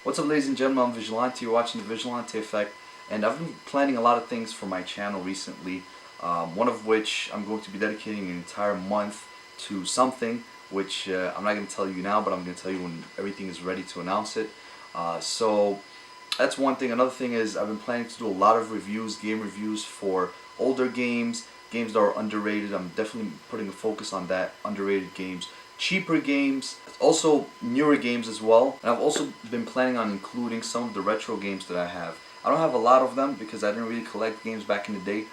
What's up, ladies and gentlemen, I'm Vigilante, you're watching the Vigilante Effect, and I've been planning a lot of things for my channel recently, one of which I'm going to be dedicating an entire month to something, which I'm not going to tell you now, but I'm going to tell you when everything is ready to announce it. So that's one thing. Another thing is I've been planning to do a lot of reviews, game reviews for older games, games that are underrated. I'm definitely putting a focus on that, underrated games. Cheaper games, also newer games as well. And I've also been planning on including some of the retro games that I have. I don't have a lot of them because I didn't really collect games back in the day.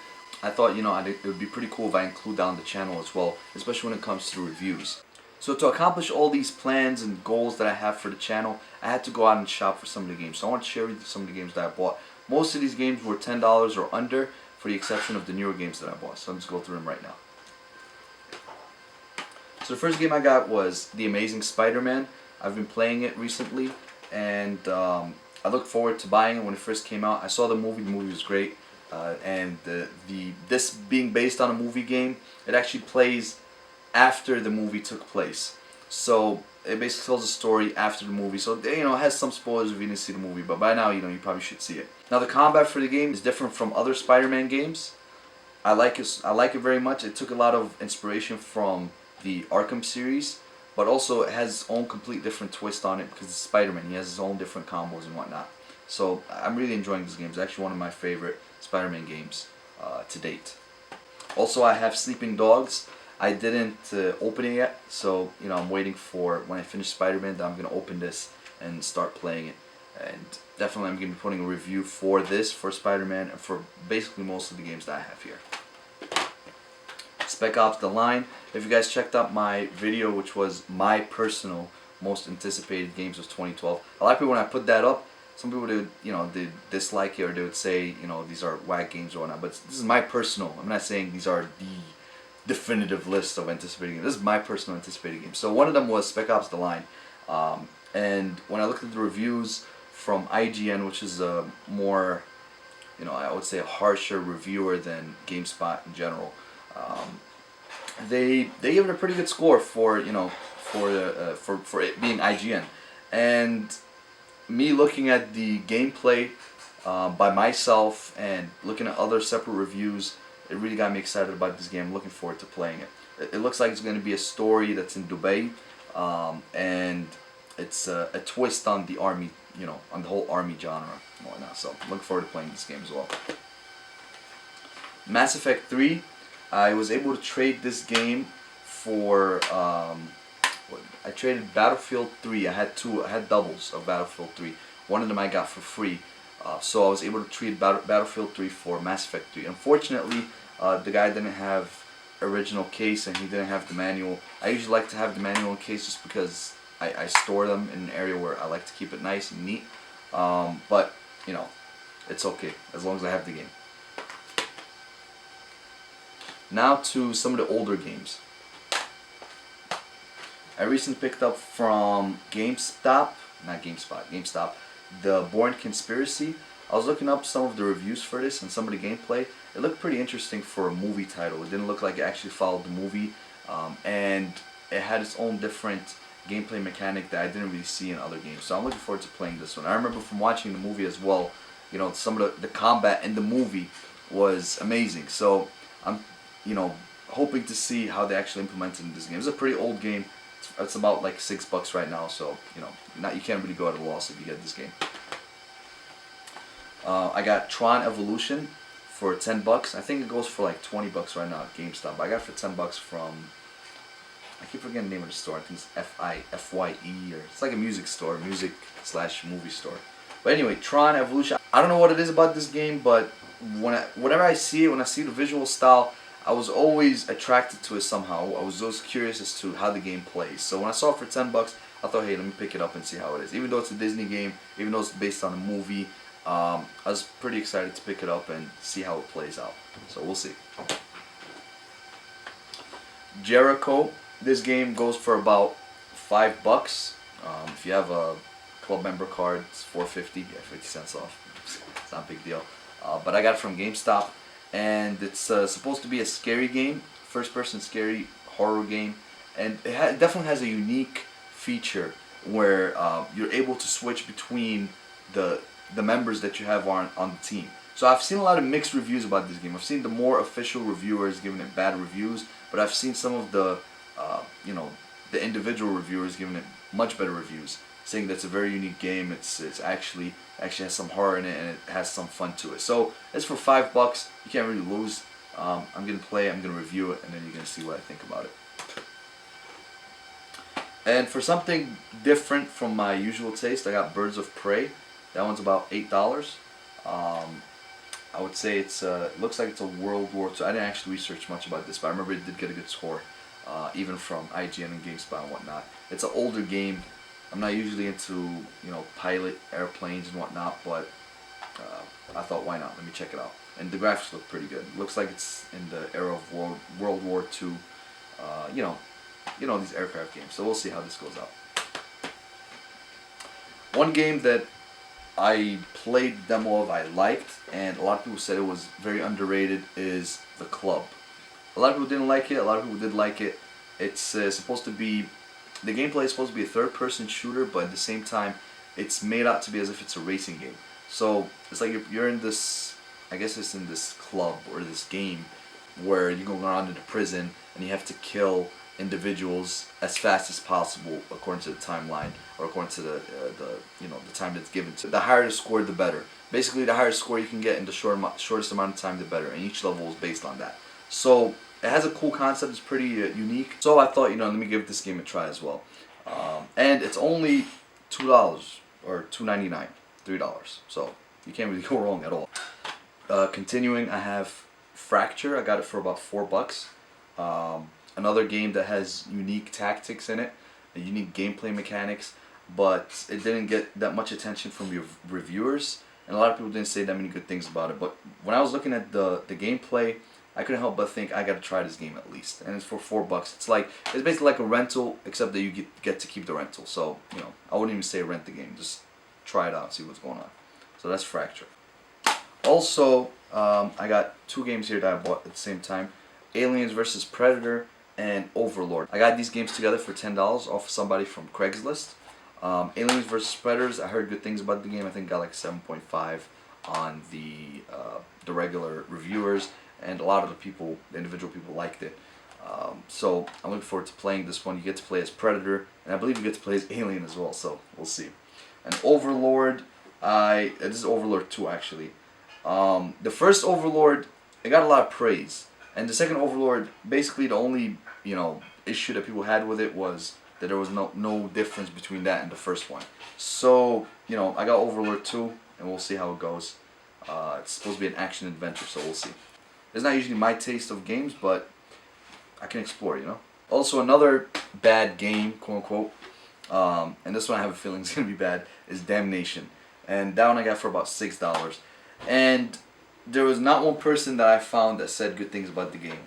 I thought, it would be pretty cool if I include that on the channel as well, especially when it comes to reviews. So to accomplish all these plans and goals that I have for the channel, I had to go out and shop for some of the games. So I want to share with you some of the games that I bought. Most of these games were $10 or under, for the exception of the newer games that I bought. So let's go through them right now. So the first game I got was The Amazing Spider-Man. I've been playing it recently, and I looked forward to buying it when it first came out. I saw the movie was great, and this being based on a movie game, it actually plays after the movie took place. So it basically tells a story after the movie. So it has some spoilers if you didn't see the movie, but by now you probably should see it. Now the combat for the game is different from other Spider-Man games. I like it very much. It took a lot of inspiration from the Arkham series, but also it has its own complete different twist on it because it's Spider-Man. He has his own different combos and whatnot. So I'm really enjoying this game. It's actually one of my favorite Spider-Man games to date. Also, I have Sleeping Dogs. I didn't open it yet, so I'm waiting for when I finish Spider-Man that I'm gonna open this and start playing it. And definitely I'm gonna be putting a review for this, for Spider-Man, and for basically most of the games that I have here. Spec Ops: The Line. If you guys checked out my video, which was my personal most anticipated games of 2012, a lot of people, when I put that up, some people they dislike it, or they would say these are whack games or whatnot. But this is my personal. I'm not saying these are the definitive list of anticipated games. This is my personal anticipated game. So one of them was Spec Ops: The Line, and when I looked at the reviews from IGN, which is a more, I would say a harsher reviewer than GameSpot in general. They gave it a pretty good score for it being IGN, and me looking at the gameplay by myself and looking at other separate reviews, it really got me excited about this game. I'm looking forward to playing it. It looks like it's going to be a story that's in Dubai, and it's a twist on the army, on the whole army genre and whatnot. So I'm looking forward to playing this game as well. Mass Effect 3. I was able to trade this game for, I traded Battlefield 3. I had doubles of Battlefield 3. One of them I got for free. So I was able to trade Battlefield 3 for Mass Effect 3. Unfortunately, the guy didn't have original case and he didn't have the manual. I usually like to have the manual in case just because I store them in an area where I like to keep it nice and neat. But, it's okay as long as I have the game. Now to some of the older games. I recently picked up from GameStop, The Bourne Conspiracy. I was looking up some of the reviews for this and some of the gameplay. It looked pretty interesting for a movie title. It didn't look like it actually followed the movie, and it had its own different gameplay mechanic that I didn't really see in other games. So I'm looking forward to playing this one. I remember from watching the movie as well, some of the combat in the movie was amazing. So I'm hoping to see how they actually implemented in this game. It's a pretty old game. It's about like $6 right now, so you can't really go at a loss if you get this game. I got Tron Evolution for $10. I think it goes for like $20 right now at GameStop. But I got it for $10 from, I keep forgetting the name of the store. I think it's FYE, or it's like a music store, music/movie store. But anyway, Tron Evolution. I don't know what it is about this game, but whenever I see it, when I see the visual style, I was always attracted to it somehow. I was always curious as to how the game plays. So when I saw it for $10, I thought, hey, let me pick it up and see how it is. Even though it's a Disney game, even though it's based on a movie, I was pretty excited to pick it up and see how it plays out. So we'll see. Jericho. This game goes for about $5. If you have a club member card, it's $4.50. Yeah, 50 cents off. It's not a big deal. But I got it from GameStop. And it's supposed to be a scary game, first-person scary horror game, and it definitely has a unique feature where you're able to switch between the members that you have on the team. So I've seen a lot of mixed reviews about this game. I've seen the more official reviewers giving it bad reviews, but I've seen some of the the individual reviewers giving it much better reviews, saying that it's a very unique game. It's actually has some horror in it, and it has some fun to it. So it's for $5. You can't really lose. I'm gonna play it, I'm gonna review it, and then you're gonna see what I think about it. And for something different from my usual taste, I got Birds of Prey. That one's about $8. I would say it looks like it's a World War II. I didn't actually research much about this, but I remember it did get a good score, even from IGN and GameSpot and whatnot. It's an older game. I'm not usually into pilot airplanes and whatnot, but I thought, why not? Let me check it out. And the graphics look pretty good. It looks like it's in the era of World War II. These aircraft games. So we'll see how this goes out. One game that I played the demo of, I liked, and a lot of people said it was very underrated, is The Club. A lot of people didn't like it, a lot of people did like it. It's supposed to be, the gameplay is supposed to be a third-person shooter, but at the same time, it's made out to be as if it's a racing game. So it's like you're in this, I guess it's in this club or this game where you go around into prison and you have to kill individuals as fast as possible according to the timeline, or according to the time that's given to. The higher the score, the better. Basically, the higher score you can get in the shortest amount of time, the better. And each level is based on that. So it has a cool concept. It's pretty unique. So I thought, let me give this game a try as well. And it's only $2 or $2.99, $3. So you can't really go wrong at all. Continuing, I have Fracture. I got it for about $4. Another game that has unique tactics in it, unique gameplay mechanics, but it didn't get that much attention from your reviewers, and a lot of people didn't say that many good things about it. But when I was looking at the gameplay, I couldn't help but think I gotta try this game at least. And it's for $4. It's basically like a rental, except that you get to keep the rental. So I wouldn't even say rent the game, just try it out, see what's going on. So that's Fracture. Also, I got two games here that I bought at the same time: Aliens vs. Predator and Overlord. I got these games together for $10 off somebody from Craigslist. Aliens vs. Predators, I heard good things about the game. I think got like 7.5 on the regular reviewers, and a lot of the individual people liked it. So I'm looking forward to playing this one. You get to play as Predator, and I believe you get to play as Alien as well. So we'll see. And Overlord, this is Overlord 2 actually. The first Overlord, it got a lot of praise. And the second Overlord, basically the only issue that people had with it was that there was no difference between that and the first one. So I got Overlord 2, and we'll see how it goes. It's supposed to be an action adventure, so we'll see. It's not usually my taste of games, but I can explore, Also, another bad game, quote unquote, and this one I have a feeling is gonna be bad, is Damnation, and that one I got for about $6. And there was not one person that I found that said good things about the game.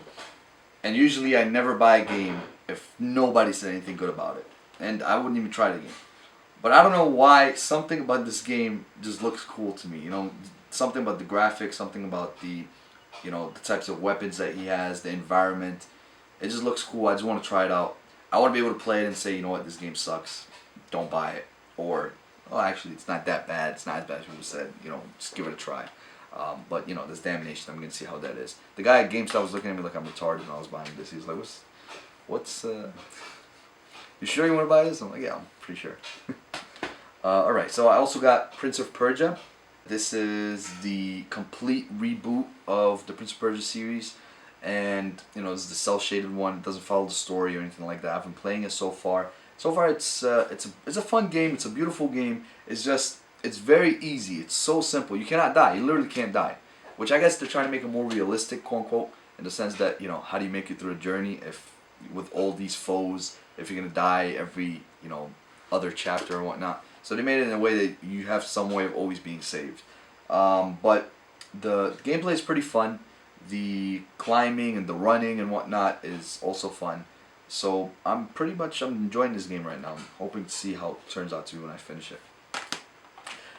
And usually I never buy a game if nobody said anything good about it. And I wouldn't even try the game. But I don't know why, something about this game just looks cool to me. Something about the graphics, something about the types of weapons that he has, the environment. It just looks cool. I just want to try it out. I want to be able to play it and say, this game sucks, don't buy it. Or, oh, actually, it's not that bad. It's not as bad as people said. Just give it a try. But this Damnation, I'm gonna see how that is. The guy at GameStop was looking at me like I'm retarded when I was buying this. He was like, "What's you sure you want to buy this?" I'm like, "Yeah, I'm pretty sure." All right. So I also got Prince of Persia. This is the complete reboot of the Prince of Persia series, and this is the cel-shaded one. It doesn't follow the story or anything like that. I've been playing it so far. So far, it's a fun game. It's a beautiful game. It's very easy. It's so simple. You cannot die. You literally can't die. Which I guess they're trying to make it more realistic, quote unquote, in the sense that, how do you make it through a journey if with all these foes, if you're going to die every, other chapter or whatnot. So they made it in a way that you have some way of always being saved. But the gameplay is pretty fun. The climbing and the running and whatnot is also fun. So I'm enjoying this game right now. I'm hoping to see how it turns out to be when I finish it.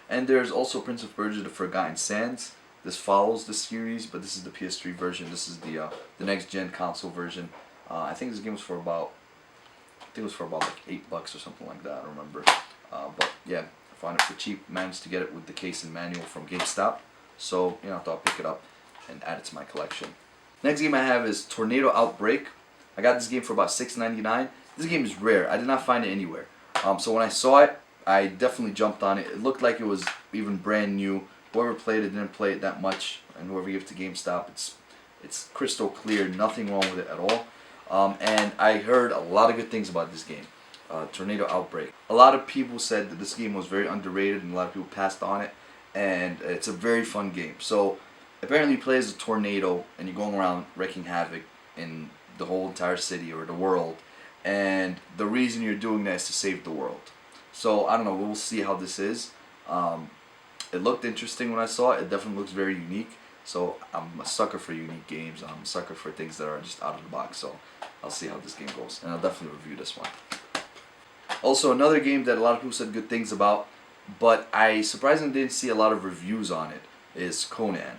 And there's also Prince of Persia: The Forgotten Sands. This follows the series, but this is the PS3 version. This is the next gen console version. I think this game was for about think it was for about like $8 or something like that. I don't remember. But yeah, I found it for cheap. Managed to get it with the case and manual from GameStop. So I thought I'd pick it up and add it to my collection. Next game I have is Tornado Outbreak. I got this game for about $6.99. This game is rare. I did not find it anywhere. So when I saw it, I definitely jumped on it. It looked like it was even brand new. Whoever played it didn't play it that much, and whoever gave it to GameStop, it's crystal clear. Nothing wrong with it at all. And I heard a lot of good things about this game, Tornado Outbreak. A lot of people said that this game was very underrated, and a lot of people passed on it. And it's a very fun game. So apparently, you play as a tornado, and you're going around wreaking havoc in the whole entire city or the world. And the reason you're doing that is to save the world. So I don't know. We'll see how this is. It looked interesting when I saw it. It definitely looks very unique. So I'm a sucker for unique games. I'm a sucker for things that are just out of the box. So I'll see how this game goes, and I'll definitely review this one. Also, another game that a lot of people said good things about, but I surprisingly didn't see a lot of reviews on it, is Conan.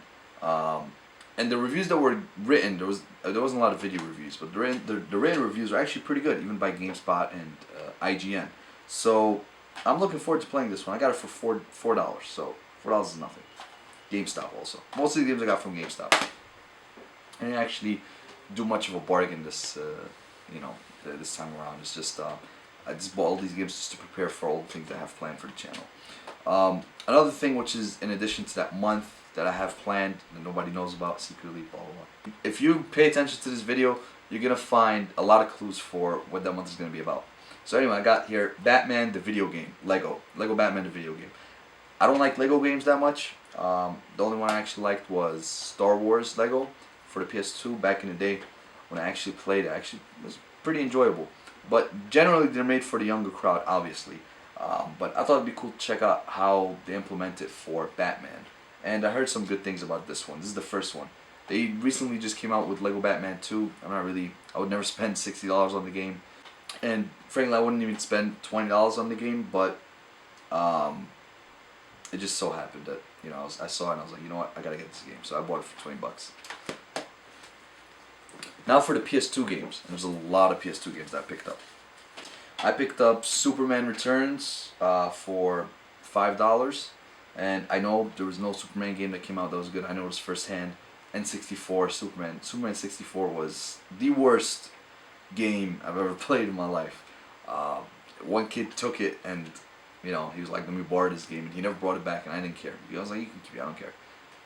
And the reviews that were written, there wasn't a lot of video reviews, but the written reviews are actually pretty good, even by GameSpot and IGN. So I'm looking forward to playing this one. I got it for $4, so $4 is nothing. GameStop also. Most of the games I got from GameStop. I didn't actually do much of a bargain this this time around. It's just I just bought all these games just to prepare for all the things I have planned for the channel. Another thing, which is in addition to that month that I have planned that nobody knows about secretly, blah blah blah. If you pay attention to this video, you're gonna find a lot of clues for what that month is gonna be about. So anyway, I got here Batman the video game, Lego Batman the video game. I don't like Lego games that much. The only one I actually liked was Star Wars Lego for the PS2 back in the day. When I actually played it, actually was pretty enjoyable. But generally, they're made for the younger crowd, obviously. But I thought it'd be cool to check out how they implement it for Batman. And I heard some good things about this one. This is the first one. They recently just came out with Lego Batman 2. I would never spend $60 on the game. And frankly, I wouldn't even spend $20 on the game, but it just so happened that, I saw it and I was like, you know what, I gotta get this game. So I bought it for $20. Now for the PS2 games. There's a lot of PS2 games that I picked up. I picked up Superman Returns for $5. And I know there was no Superman game that came out that was good. I know it was firsthand. N64 Superman 64 was the worst game I've ever played in my life. One kid took it and he was like, let me borrow this game, and he never brought it back, and I didn't care. I was like, you can keep it, I don't care.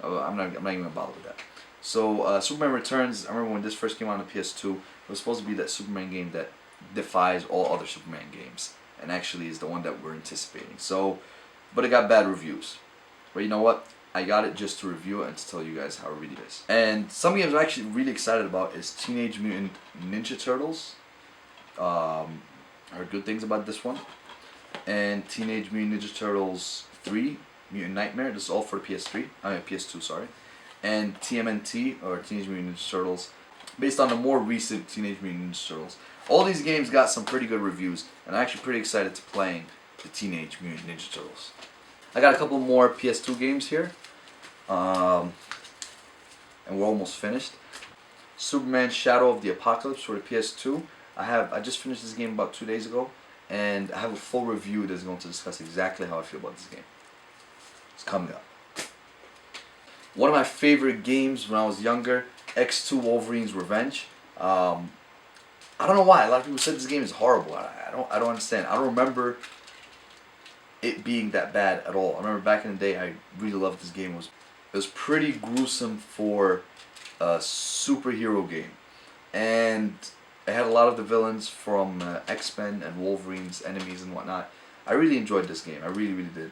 I'm not even gonna bother with that. So Superman Returns, I remember when this first came out on the PS2, it was supposed to be that Superman game that defies all other Superman games, and actually is the one that we're anticipating. So, but it got bad reviews. But you know what? I got it just to review it and to tell you guys how it really is. And some games I'm actually really excited about is Teenage Mutant Ninja Turtles. I heard good things about this one. And Teenage Mutant Ninja Turtles 3, Mutant Nightmare. This is all for the PS2, sorry. And TMNT, or Teenage Mutant Ninja Turtles, based on the more recent Teenage Mutant Ninja Turtles. All these games got some pretty good reviews, and I'm actually pretty excited to playing the Teenage Mutant Ninja Turtles. I got a couple more PS2 games here, and we're almost finished. Superman Shadow of the Apocalypse for the PS2. I just finished this game about 2 days ago, and I have a full review that's going to discuss exactly how I feel about this game. It's coming up. One of my favorite games when I was younger, X2 Wolverine's Revenge. I don't know why. A lot of people said this game is horrible. I don't understand. I don't remember it being that bad at all. I remember back in the day, I really loved this game. It was pretty gruesome for a superhero game, and it had a lot of the villains from X-Men and Wolverine's enemies and whatnot. I really enjoyed this game. I really, really did.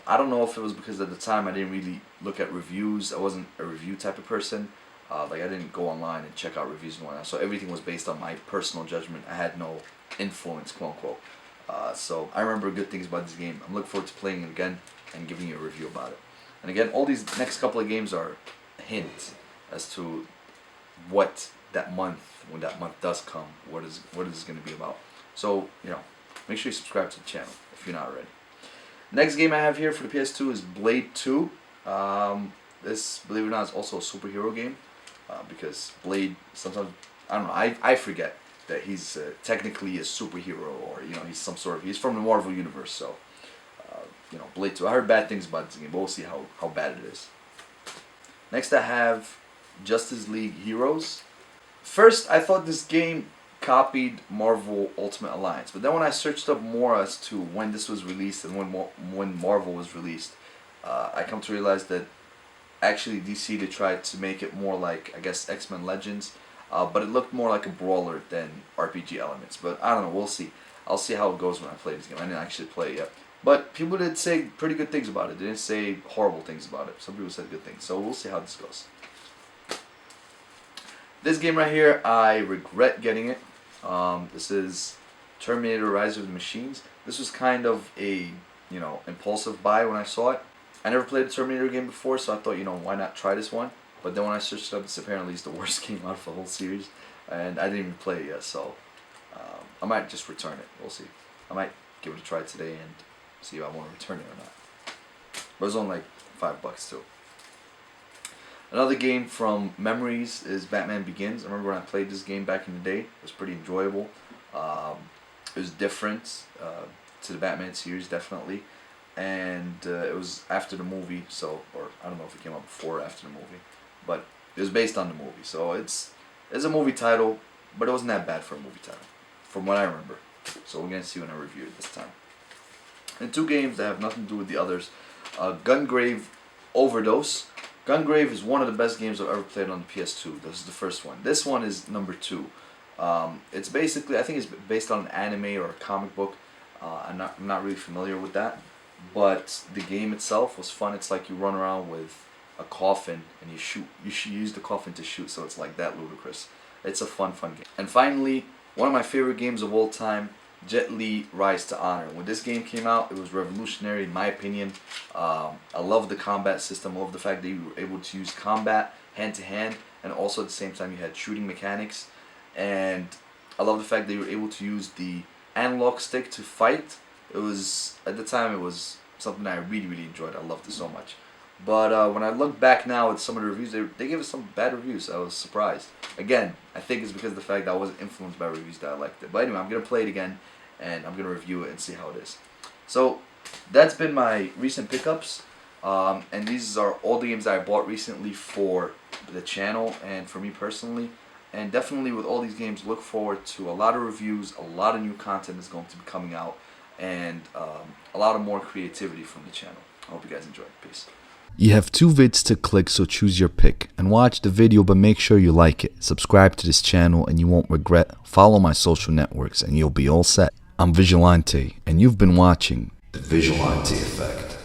I don't know if it was because at the time I didn't really look at reviews. I wasn't a review type of person. I didn't go online and check out reviews and whatnot. So everything was based on my personal judgment. I had no influence, quote unquote. So I remember good things about this game. I'm looking forward to playing it again and giving you a review about it. And again, all these next couple of games are a hint as to what that month, when that month does come, what is going to be about. So, make sure you subscribe to the channel if you're not already. Next game I have here for the PS2 is Blade 2. This, believe it or not, is also a superhero game. Because Blade, sometimes, I don't know, I forget. that he's technically a superhero, or he's from the Marvel universe. So Blade 2. I heard bad things about this game, but we'll see how bad it is. Next I have Justice League Heroes. First, I thought this game copied Marvel Ultimate Alliance, but then when I searched up more as to when this was released and when Marvel was released, I come to realize that actually DC, they tried to make it more like, I guess, X-Men Legends, but it looked more like a brawler than RPG elements. But I don't know, we'll see. I'll see how it goes when I play this game. I didn't actually play it yet. But people did say pretty good things about it. They didn't say horrible things about it. Some people said good things. So we'll see how this goes. This game right here, I regret getting it. This is Terminator Rise of the Machines. This was kind of a, impulsive buy when I saw it. I never played a Terminator game before, so I thought, why not try this one? But then when I searched it up, this apparently is the worst game out of the whole series. And I didn't even play it yet, so I might just return it. We'll see. I might give it a try today and see if I want to return it or not. But it's only like $5 too. Another game from memories is Batman Begins. I remember when I played this game back in the day. It was pretty enjoyable. It was different to the Batman series, definitely. And it was after the movie, or I don't know if it came out before or after the movie. But it was based on the movie. So it's a movie title, but it wasn't that bad for a movie title, from what I remember. So we're going to see when I review it this time. And two games that have nothing to do with the others. Gungrave Overdose. Gungrave is one of the best games I've ever played on the PS2. This is the first one. This one is number 2. It's basically, I think it's based on an anime or a comic book. I'm not really familiar with that. But the game itself was fun. It's like you run around with a coffin and you shoot. You use the coffin to shoot, so it's like that ludicrous. It's a fun game. And finally, one of my favorite games of all time, Jet Li Rise to Honor. When this game came out, it was revolutionary in my opinion. I love the combat system. I love the fact that you were able to use combat hand to hand, and also at the same time you had shooting mechanics. And I love the fact that you were able to use the analog stick to fight. It was, at the time, it was something I really enjoyed. I loved it so much. But when I look back now at some of the reviews, they gave us some bad reviews. I was surprised. Again, I think it's because of the fact that I wasn't influenced by reviews that I liked it. But anyway, I'm going to play it again, and I'm going to review it and see how it is. So, that's been my recent pickups. And these are all the games that I bought recently for the channel and for me personally. And definitely with all these games, look forward to a lot of reviews, a lot of new content is going to be coming out, and a lot of more creativity from the channel. I hope you guys enjoy. Peace. You have 2 vids to click, so choose your pick and watch the video, but make sure you like it. Subscribe to this channel and you won't regret. Follow my social networks and you'll be all set. I'm Vigilante and you've been watching The Vigilante Effect.